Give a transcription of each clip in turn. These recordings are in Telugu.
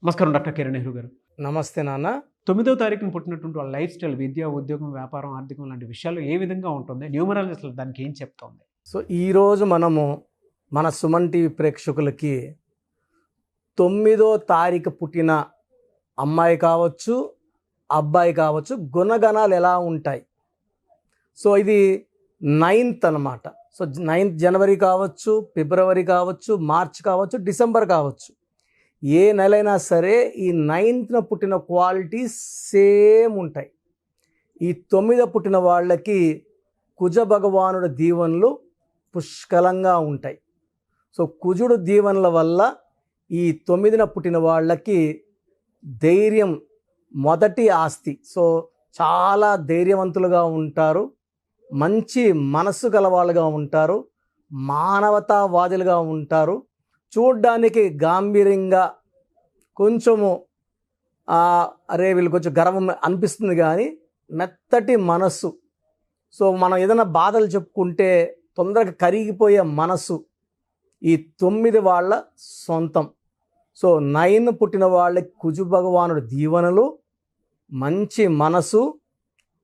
నమస్కారం డాక్టర్ కిరణ్ నెహ్రూ గారు. నమస్తే నాన్న. 9వ తారీఖున పుట్టినటువంటి వాళ్ళ లైఫ్ స్టైల్, విద్య, ఉద్యోగం, వ్యాపారం, ఆర్థికం లాంటి విషయాలు ఏ విధంగా ఉంటుంది? న్యూమరాలజీ అసలు దానికి ఏం చెప్తోంది? సో ఈరోజు మనము మన సుమన్ టీవీ ప్రేక్షకులకి 9వ తారీఖు పుట్టిన అమ్మాయి కావచ్చు, అబ్బాయి కావచ్చు, గుణగణాలు ఎలా ఉంటాయి. సో ఇది 9th అనమాట. సో 9th జనవరి కావచ్చు, ఫిబ్రవరి కావచ్చు, మార్చ్ కావచ్చు, డిసెంబర్ కావచ్చు, ఏ నెలైనా సరే ఈ 9th పుట్టిన క్వాలిటీస్ సేమ్ ఉంటాయి. ఈ 9వ పుట్టిన వాళ్ళకి కుజ భగవానుడి దీవెనలు పుష్కలంగా ఉంటాయి. సో కుజుడు దీవెనల వల్ల ఈ 9న పుట్టిన వాళ్ళకి ధైర్యం మొదటి ఆస్తి. సో చాలా ధైర్యవంతులుగా ఉంటారు, మంచి మనస్సు గలవాళ్ళుగా ఉంటారు, మానవతావాదులుగా ఉంటారు, చూడ్డానికి గాంభీర్యంగా కొంచెము అరే వీళ్ళు కొంచెం గర్వం అనిపిస్తుంది, కానీ మెత్తటి మనస్సు. సో మనం ఏదైనా బాధలు చెప్పుకుంటే తొందరగా కరిగిపోయే మనస్సు ఈ 9 వాళ్ళ సొంతం. సో 9 పుట్టిన వాళ్ళకి కుజు భగవానుడి దీవెనలు, మంచి మనసు,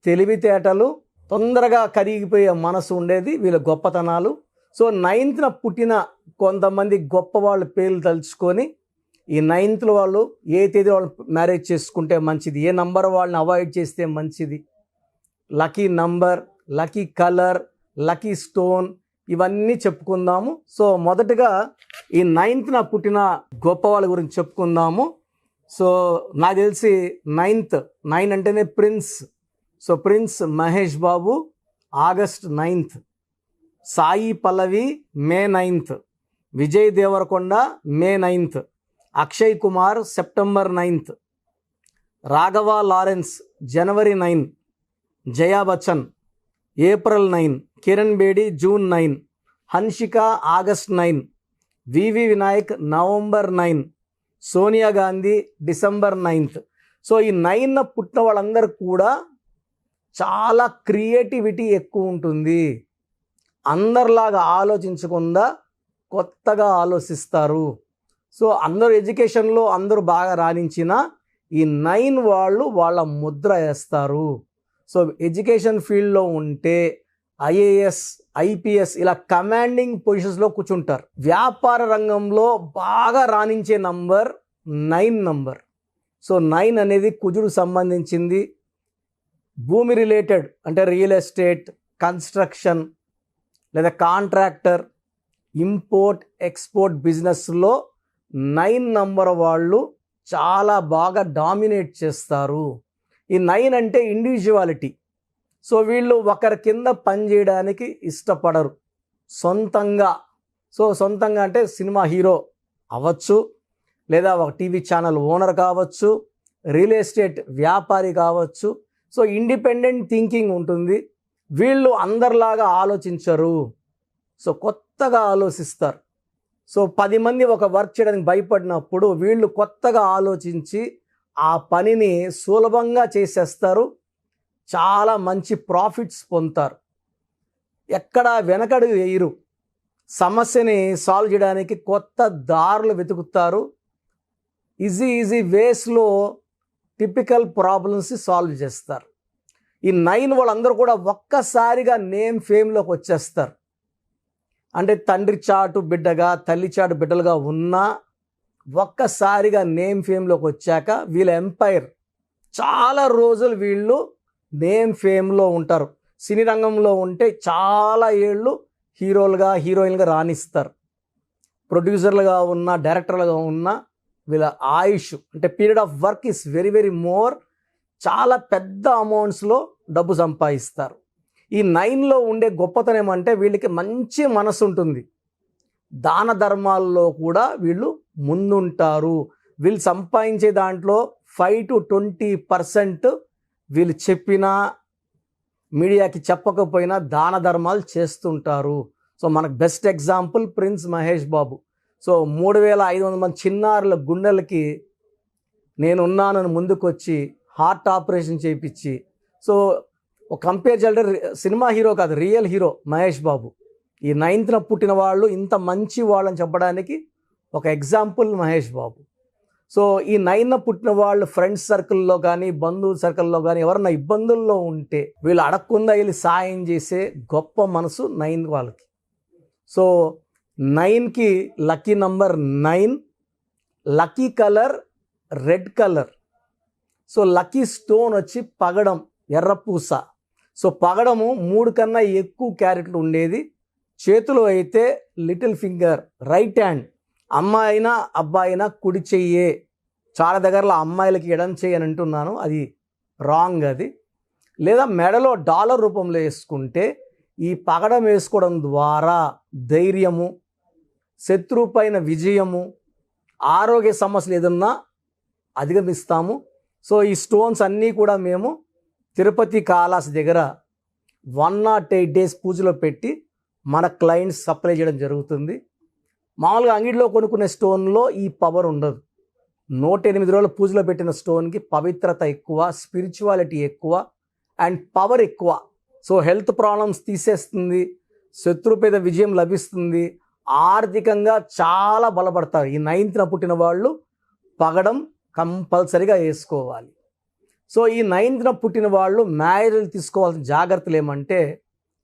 తెలివితేటలు, తొందరగా కరిగిపోయే మనసు ఉండేది వీళ్ళ గొప్పతనాలు. సో 9th పుట్టిన కొంతమంది గొప్ప వాళ్ళ పేర్లు తలుచుకొని ఈ 9th వాళ్ళు ఏ తేదీ వాళ్ళు మ్యారేజ్ చేసుకుంటే మంచిది, ఏ నంబర్ వాళ్ళని అవాయిడ్ చేస్తే మంచిది, lucky number, lucky colour, lucky stone, ఇవన్నీ చెప్పుకుందాము. సో మొదటగా ఈ 9th పుట్టిన గొప్ప వాళ్ళ గురించి చెప్పుకుందాము. సో నాకు తెలిసి 9 అంటేనే prince. So prince Mahesh Babu August 9th, Sai Pallavi May 9th, Vijay Devarakonda May 9th, Akshay Kumar September 9th, Raghava Lawrence జనవరి 9, Jaya Bachchan April 9, Kiran Bedi June 9, Hansika August 9, VV Vinayak November 9, Sonia Gandhi December 9th. So ఈ 9 పుట్టిన వాళ్ళందరూ కూడా చాలా క్రియేటివిటీ ఎక్కువ ఉంటుంది. అందరిలాగా ఆలోచించకుండా కొత్తగా ఆలోచిస్తారు. సో అందరూ ఎడ్యుకేషన్లో అందరూ బాగా రాణించిన ఈ 9 వాళ్ళు వాళ్ళ ముద్ర వేస్తారు. సో ఎడ్యుకేషన్ ఫీల్డ్లో ఉంటే ఐఏఎస్, ఐపీఎస్ ఇలా కమాండింగ్ పొజిషన్స్లో కూర్చుంటారు. వ్యాపార రంగంలో బాగా రాణించే నంబర్ 9 నంబర్. సో 9 అనేది కుజుడు సంబంధించింది. భూమి రిలేటెడ్ అంటే రియల్ ఎస్టేట్, కన్స్ట్రక్షన్ లేదా కాంట్రాక్టర్, ఇంపోర్ట్ ఎక్స్పోర్ట్ బిజినెస్లో 9 నంబర్ వాళ్ళు చాలా బాగా డామినేట్ చేస్తారు. ఈ 9 అంటే ఇండివిజువాలిటీ. సో వీళ్ళు ఒకరి కింద పనిచేయడానికి ఇష్టపడరు. సొంతంగా అంటే సినిమా హీరో అవ్వచ్చు, లేదా ఒక టీవీ ఛానల్ ఓనర్ కావచ్చు, రియల్ ఎస్టేట్ వ్యాపారి కావచ్చు. సో ఇండిపెండెంట్ థింకింగ్ ఉంటుంది. వీళ్ళు అందరిలాగా ఆలోచించరు. సో కొత్తగా ఆలోచిస్తారు. సో 10 మంది ఒక వర్క్ చేయడానికి భయపడినప్పుడు వీళ్ళు కొత్తగా ఆలోచించి ఆ పనిని సులభంగా చేసేస్తారు. చాలా మంచి ప్రాఫిట్స్ పొందుతారు. ఎక్కడ వెనకడు వేయరు. సమస్యని సాల్వ్ చేయడానికి కొత్త దారులు వెతుకుతారు. ఈజీ వేస్లో టిపికల్ ప్రాబ్లమ్స్ సాల్వ్ చేస్తారు. ఈ 9 వాళ్ళందరూ కూడా ఒక్కసారిగా నేమ్ ఫేమ్లోకి వచ్చేస్తారు. అంటే తండ్రి చాటు బిడ్డగా, తల్లి చాటు బిడ్డలుగా ఉన్నా ఒక్కసారిగా నేమ్ ఫేమ్లోకి వచ్చాక వీళ్ళ ఎంపైర్ చాలా రోజులు వీళ్ళు నేమ్ ఫేమ్లో ఉంటారు. సినీ రంగంలో ఉంటే చాలా ఏళ్ళు హీరోలుగా, హీరోయిన్గా రాణిస్తారు. ప్రొడ్యూసర్లుగా ఉన్న, డైరెక్టర్లుగా ఉన్న వీళ్ళ ఆయుష్ అంటే period of work is very more. చాలా పెద్ద అమౌంట్స్లో డబ్బు సంపాదిస్తారు. ఈ 9లో ఉండే గొప్పతనం ఏమంటే వీళ్ళకి మంచి మనసు ఉంటుంది. దాన ధర్మాల్లో కూడా వీళ్ళు ముందుంటారు. వీళ్ళు సంపాదించే దాంట్లో 5 to 20% వీళ్ళు చెప్పినా, మీడియాకి చెప్పకపోయినా దాన ధర్మాలు చేస్తుంటారు. సో మనకు బెస్ట్ ఎగ్జాంపుల్ ప్రిన్స్ మహేష్ బాబు. సో 3500 మంది చిన్నారుల గుండెలకి నేనున్నానని ముందుకొచ్చి హార్ట్ ఆపరేషన్ చేయించి, సో ఒక కంపేర్ చేయాలంటే సినిమా హీరో కాదు, రియల్ హీరో మహేష్ బాబు. ఈ 9th పుట్టిన వాళ్ళు ఇంత మంచి వాళ్ళని చెప్పడానికి ఒక ఎగ్జాంపుల్ మహేష్ బాబు. సో ఈ 9 పుట్టిన వాళ్ళు ఫ్రెండ్స్ సర్కిల్లో కానీ బంధువుల సర్కిల్లో కానీ ఎవరన్నా ఇబ్బందుల్లో ఉంటే వీళ్ళు అడగకుండా వెళ్ళి సాయం చేసే గొప్ప మనసు 9 వాళ్ళకి. సో 9కి lucky number 9, lucky colour red colour. So lucky stone వచ్చి పగడం, ఎర్రపూస. సో పగడము 3 కన్నా ఎక్కువ క్యారెట్లు ఉండేది. చేతిలో అయితే లిటిల్ ఫింగర్, రైట్ హ్యాండ్. అమ్మాయి అయినా అబ్బాయి అయినా కుడి చెయ్యే. చాలా దగ్గరలో అమ్మాయిలకి ఎడం చెయ్యి అని అంటున్నాను, అది రాంగ్ అది. లేదా మెడలో డాలర్ రూపంలో వేసుకుంటే ఈ పగడం వేసుకోవడం ద్వారా ధైర్యము, శత్రువు పైన విజయము, ఆరోగ్య సమస్యలు ఏదన్నా అధిగమిస్తాము. సో ఈ స్టోన్స్ అన్నీ కూడా మేము తిరుపతి కాళాస్ దగ్గర 108 days పూజలో పెట్టి మన క్లయింట్స్ సప్లై చేయడం జరుగుతుంది. మామూలుగా అంగిడిలో కొనుక్కునే స్టోన్లో ఈ పవర్ ఉండదు. 108 రోజుల పూజలో పెట్టిన స్టోన్కి పవిత్రత ఎక్కువ, స్పిరిచువాలిటీ ఎక్కువ అండ్ పవర్ ఎక్కువ. సో హెల్త్ ప్రాబ్లమ్స్ తీసేస్తుంది, శత్రుపేద విజయం లభిస్తుంది, ఆర్థికంగా చాలా బలపడతారు. ఈ 9th పుట్టిన వాళ్ళు పగడం కంపల్సరీగా వేసుకోవాలి. సో ఈ 9th పుట్టిన వాళ్ళు మ్యారేజ్ తీసుకోవాల్సిన జాగ్రత్తలు ఏమంటే,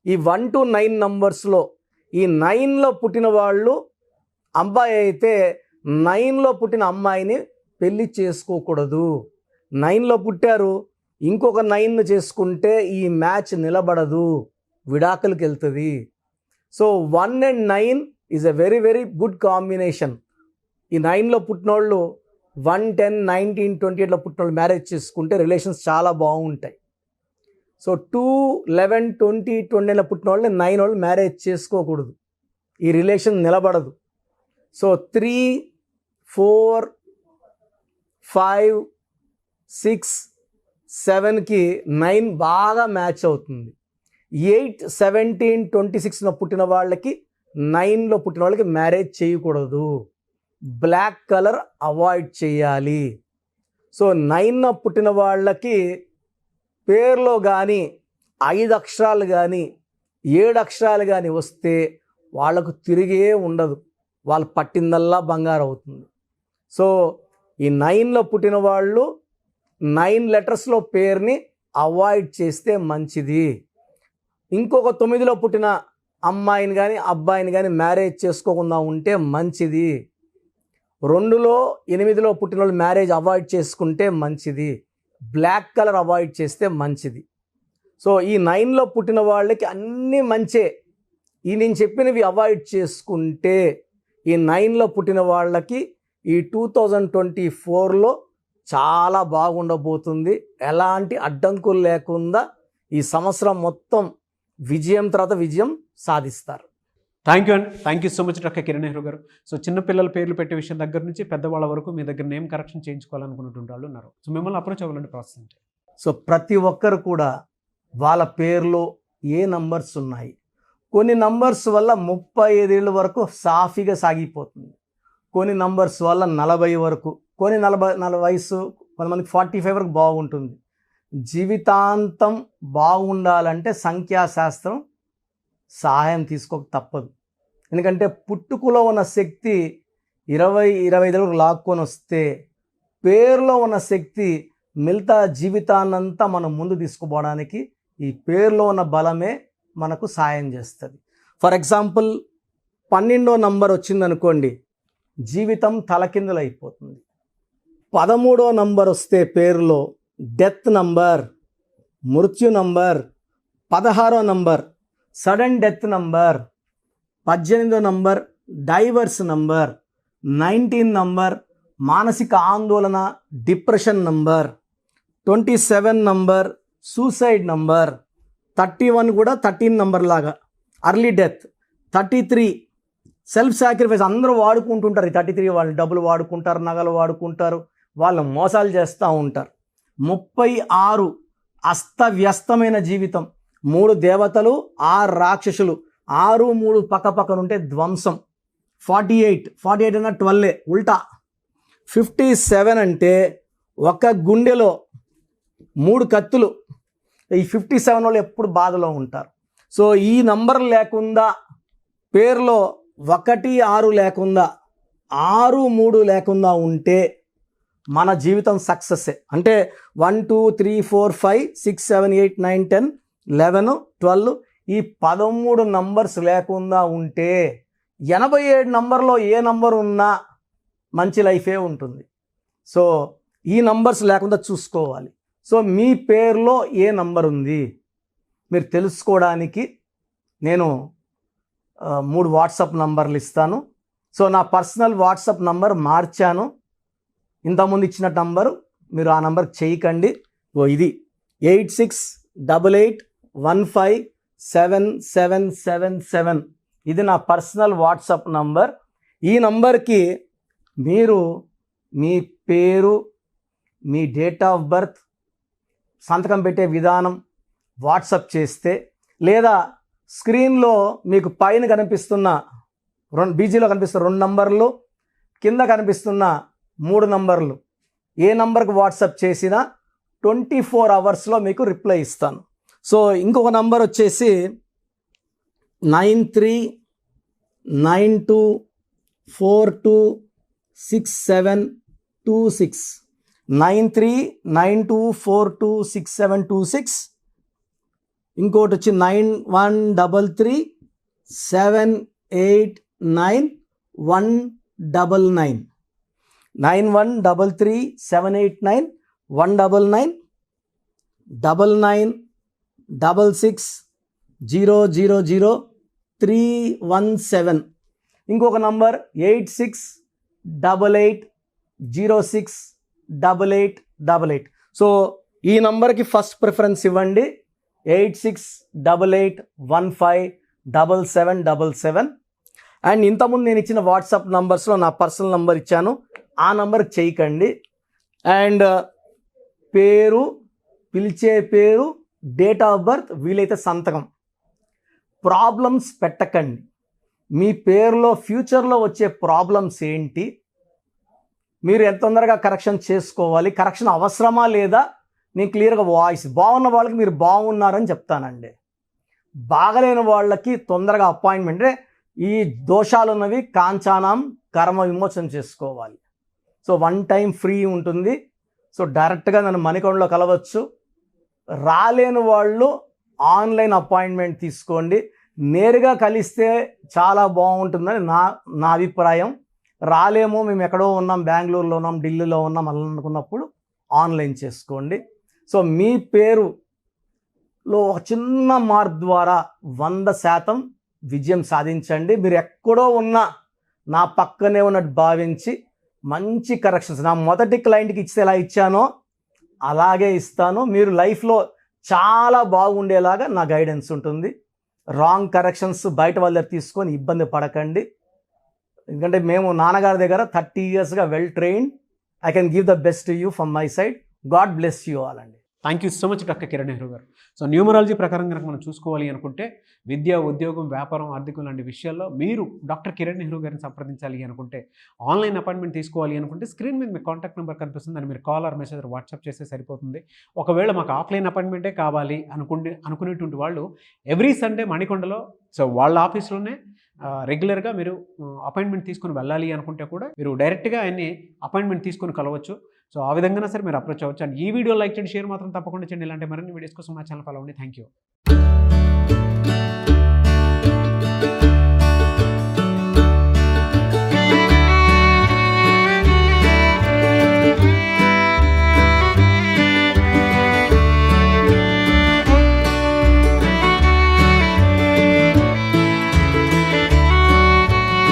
ఈ 1 to 9 నంబర్స్లో ఈ 9లో పుట్టిన వాళ్ళు అబ్బాయి అయితే 9లో పుట్టిన అమ్మాయిని పెళ్లి చేసుకోకూడదు. 9లో పుట్టారు, ఇంకొక 9 చేసుకుంటే ఈ మ్యాచ్ నిలబడదు, విడాకులకు వెళ్తుంది. So 1 and 9 is a very very good combination. ఈ 9లో పుట్టినోళ్ళు 1, 10, 19, 28లో పుట్టినోళ్ళు మ్యారేజ్ చేసుకుంటే రిలేషన్స్ చాలా బాగుంటాయి. సో 2, 11, 20, 20లో పుట్టిన వాళ్ళని 9 వాళ్ళు మ్యారేజ్ చేసుకోకూడదు, ఈ రిలేషన్ నిలబడదు. సో 3, 4, 5, 6, 7కి 9 బాగా మ్యాచ్ అవుతుంది. 8, 17, 26లో పుట్టిన వాళ్ళకి 9లో పుట్టిన వాళ్ళకి మ్యారేజ్ చేయకూడదు. బ్లాక్ కలర్ అవాయిడ్ చేయాలి. సో 9లో పుట్టిన వాళ్ళకి పేర్లో కానీ 5 అక్షరాలు కానీ 7 అక్షరాలు కానీ వస్తే వాళ్ళకు తిరిగే ఉండదు, వాళ్ళు పట్టిందల్లా బంగారం అవుతుంది. సో ఈ 9లో పుట్టిన వాళ్ళు 9 లెటర్స్లో పేరుని అవాయిడ్ చేస్తే మంచిది. ఇంకొక 9లో పుట్టిన అమ్మాయిని కానీ అబ్బాయిని కానీ మ్యారేజ్ చేసుకోకుండా ఉంటే మంచిది. 2లో 8లో పుట్టిన వాళ్ళు మ్యారేజ్ అవాయిడ్ చేసుకుంటే మంచిది. బ్లాక్ కలర్ అవాయిడ్ చేస్తే మంచిది. సో ఈ 9లో పుట్టిన వాళ్ళకి అన్నీ మంచే. ఈ నేను చెప్పినవి అవాయిడ్ చేసుకుంటే ఈ 9లో పుట్టిన వాళ్ళకి ఈ 2024లో చాలా బాగుండబోతుంది. ఎలాంటి అడ్డంకులు లేకుండా ఈ సంవత్సరం మొత్తం విజయం తర్వాత విజయం సాధిస్తారు. థ్యాంక్ యూ అండి. Thank you so much doctor Kiran Nehru గారు. సో చిన్నపిల్లల పేర్లు పెట్టే విషయం దగ్గర నుంచి పెద్దవాళ్ళ వరకు మీ దగ్గర నేమ్ కరెక్షన్ చేయించుకోవాలనుకున్నటువంటి వాళ్ళు ఉన్నారు. సో మిమ్మల్ని అప్రోచ్ అవ్వాలంటే ప్రాసెస్ అంటే, సో ప్రతి ఒక్కరు కూడా వాళ్ళ పేర్లో ఏ నంబర్స్ ఉన్నాయి, కొన్ని నంబర్స్ వల్ల 35 ఏళ్ళ వరకు సాఫీగా సాగిపోతుంది, కొన్ని నంబర్స్ వల్ల 40 వరకు, కొన్ని 40 వయసు, కొంతమందికి 45 వరకు బాగుంటుంది. జీవితాంతం బాగుండాలంటే సంఖ్యాశాస్త్రం సహాయం తీసుకోక తప్పదు. ఎందుకంటే పుట్టుకలో ఉన్న శక్తి 20-25 వరకు లాక్కొని వస్తే పేరులో ఉన్న శక్తి మిగతా జీవితాన్నంతా మనం ముందు తీసుకుపోవడానికి ఈ పేరులో ఉన్న బలమే మనకు సాయం చేస్తుంది. ఫర్ ఎగ్జాంపుల్ 12వ నంబర్ వచ్చిందనుకోండి, జీవితం తలకిందులు అయిపోతుంది. 13వ నంబర్ వస్తే పేరులో డెత్ నంబర్, మృత్యు నంబర్. 16వ నంబర్ సడన్ డెత్ నంబర్. 18వ నంబర్ డైవర్స్ నంబర్. 19 నంబర్ మానసిక ఆందోళన, depression number. 27 number suicide number. 31 కూడా 13 నంబర్ లాగా అర్లీ డెత్. 33 self sacrifice. అందరూ వాడుకుంటుంటారు ఈ 33 వాళ్ళు. డబ్బులు వాడుకుంటారు, నగలు వాడుకుంటారు, వాళ్ళు మోసాలు చేస్తూ ఉంటారు. 36 అస్తవ్యస్తమైన జీవితం. 3 దేవతలు, 6 రాక్షసులు, 6, 3 పక్కపక్కనుంటే ధ్వంసం. 48 అన్న 12 ఉల్టా. 57 అంటే ఒక గుండెలో 3 కత్తులు. ఈ 57 వాళ్ళు ఎప్పుడు బాధలో ఉంటారు. సో ఈ నంబర్ లేకుండా పేరులో 1, 6 లేకుండా 6, 3 లేకుండా ఉంటే మన జీవితం సక్సెస్సే. అంటే 1 2 3 4 5 6 7 8 9 10 11 12 ఈ 13 నంబర్స్ లేకుండా ఉంటే 87 నంబర్లో ఏ నంబర్ ఉన్నా మంచి లైఫే ఉంటుంది. సో ఈ నంబర్స్ లేకుండా చూసుకోవాలి. సో మీ పేరులో ఏ నంబర్ ఉంది మీరు తెలుసుకోవడానికి నేను 3 వాట్సాప్ నంబర్లు ఇస్తాను. సో నా పర్సనల్ వాట్సాప్ నంబర్ మార్చాను. ఇంతకుముందు ఇచ్చిన నంబరు మీరు ఆ నంబర్కి చేయకండి. ఇది 8688157777. ఇది నా పర్సనల్ వాట్సాప్ నంబర్. ఈ నంబర్కి మీరు మీ పేరు, మీ డేట్ ఆఫ్ బర్త్, సంతకం పెట్టే విధానం వాట్సాప్ చేస్తే, లేదా స్క్రీన్లో మీకు పైన కనిపిస్తున్న బీజీలో కనిపిస్తున్న 2 నంబర్లు, కింద కనిపిస్తున్న 3 నంబర్లు ఏ నంబర్కి వాట్సాప్ చేసినా 24 అవర్స్లో మీకు రిప్లై ఇస్తాను. సో ఇంకొక నంబర్ వచ్చేసి 9392426726 9392426726. ఇంకోటి వచ్చి 9133789199 9133789199 9966000317. ఇంకొక నంబర్ 8688068888. సో ఈ నంబర్కి ఫస్ట్ ప్రిఫరెన్స్ ఇవ్వండి. 8688157777. అండ్ ఇంతకుముందు నేను ఇచ్చిన వాట్సాప్ నంబర్స్లో నా పర్సనల్ నంబర్ ఇచ్చాను, ఆ నంబర్కి చేయకండి. అండ్ పేరు, పిలిచే పేరు, డేట్ ఆఫ్ బర్త్, వీలైతే సంతకం. ప్రాబ్లమ్స్ పెట్టకండి. మీ పేరులో ఫ్యూచర్లో వచ్చే ప్రాబ్లమ్స్ ఏంటి, మీరు ఎంత తొందరగా కరెక్షన్ చేసుకోవాలి, కరెక్షన్ అవసరమా లేదా, నేను క్లియర్గా వాయిస్ బాగున్న వాళ్ళకి మీరు బాగున్నారని చెప్తానండి. బాగలేని వాళ్ళకి తొందరగా అపాయింట్మెంట్, ఈ దోషాలు ఉన్నవి కాంచానం కర్మ విమోచన చేసుకోవాలి. సో 1 టైం ఫ్రీ ఉంటుంది. సో డైరెక్ట్గా నన్ను మణికొండలో కలవచ్చు. రాలేని వాళ్ళు ఆన్లైన్ అపాయింట్మెంట్ తీసుకోండి. నేరుగా కలిస్తే చాలా బాగుంటుందని నా అభిప్రాయం. రాలేమో, మేము ఎక్కడో ఉన్నాం, బెంగళూరులో ఉన్నాం, ఢిల్లీలో ఉన్నాం అలా అనుకున్నప్పుడు ఆన్లైన్ చేసుకోండి. సో మీ పేరులో ఒక చిన్న మార్పు ద్వారా 100% విజయం సాధించండి. మీరు ఎక్కడో ఉన్నా నా పక్కనే ఉన్నట్టు భావించి మంచి కరెక్షన్స్ నా మొదటి క్లయింట్కి ఇస్తే ఎలా ఇచ్చానో అలాగే ఇస్తాను. మీరు లైఫ్లో చాలా బాగుండేలాగా నా గైడెన్స్ ఉంటుంది. రాంగ్ కరెక్షన్స్ బయట వాళ్ళ దగ్గర తీసుకొని ఇబ్బంది పడకండి. ఎందుకంటే మేము నాన్నగారి దగ్గర 30 yearsగా well trained. I can give the best to you from my side. God bless you all అండి. Thank you so much doctor Kiran Nehru గారు. సో న్యూమరాలజీ ప్రకారం కనుక మనం చూసుకోవాలి అనుకుంటే విద్య, ఉద్యోగం, వ్యాపారం, ఆర్థికం లాంటి విషయాల్లో మీరు డాక్టర్ కిరణ్ నెహ్రూ గారిని సంప్రదించాలి అనుకుంటే, ఆన్లైన్ అపాయింట్మెంట్ తీసుకోవాలి అనుకుంటే స్క్రీన్ మీద మీ కాంటాక్ట్ నెంబర్ కనిపిస్తుంది, దాన్ని మీరు కాల్ ఆర్ మెసేజ్ వాట్సాప్ చేస్తే సరిపోతుంది. ఒకవేళ మాకు ఆఫ్లైన్ అపాయింట్మెంటే కావాలి అనుకునేటువంటి వాళ్ళు ఎవ్రీ సండే మణికొండలో, సో వాళ్ళ ఆఫీస్లోనే రెగ్యులర్గా మీరు అపాయింట్మెంట్ తీసుకుని వెళ్ళాలి అనుకుంటే కూడా మీరు డైరెక్ట్గా ఆయన్ని అపాయింట్మెంట్ తీసుకుని కలవచ్చు. సో ఆ విధంగా సరే మీరు అప్రోచ్ అవ్వచ్చు. అండ్ ఈ వీడియో లైక్ చేయండి, షేర్ మాత్రం తప్పకుండా చేయండి. ఇలాంటి మరిన్ని వీడియోస్ కోసం మా ఛానల్ ఫాలో అవ్వండి. Thank you.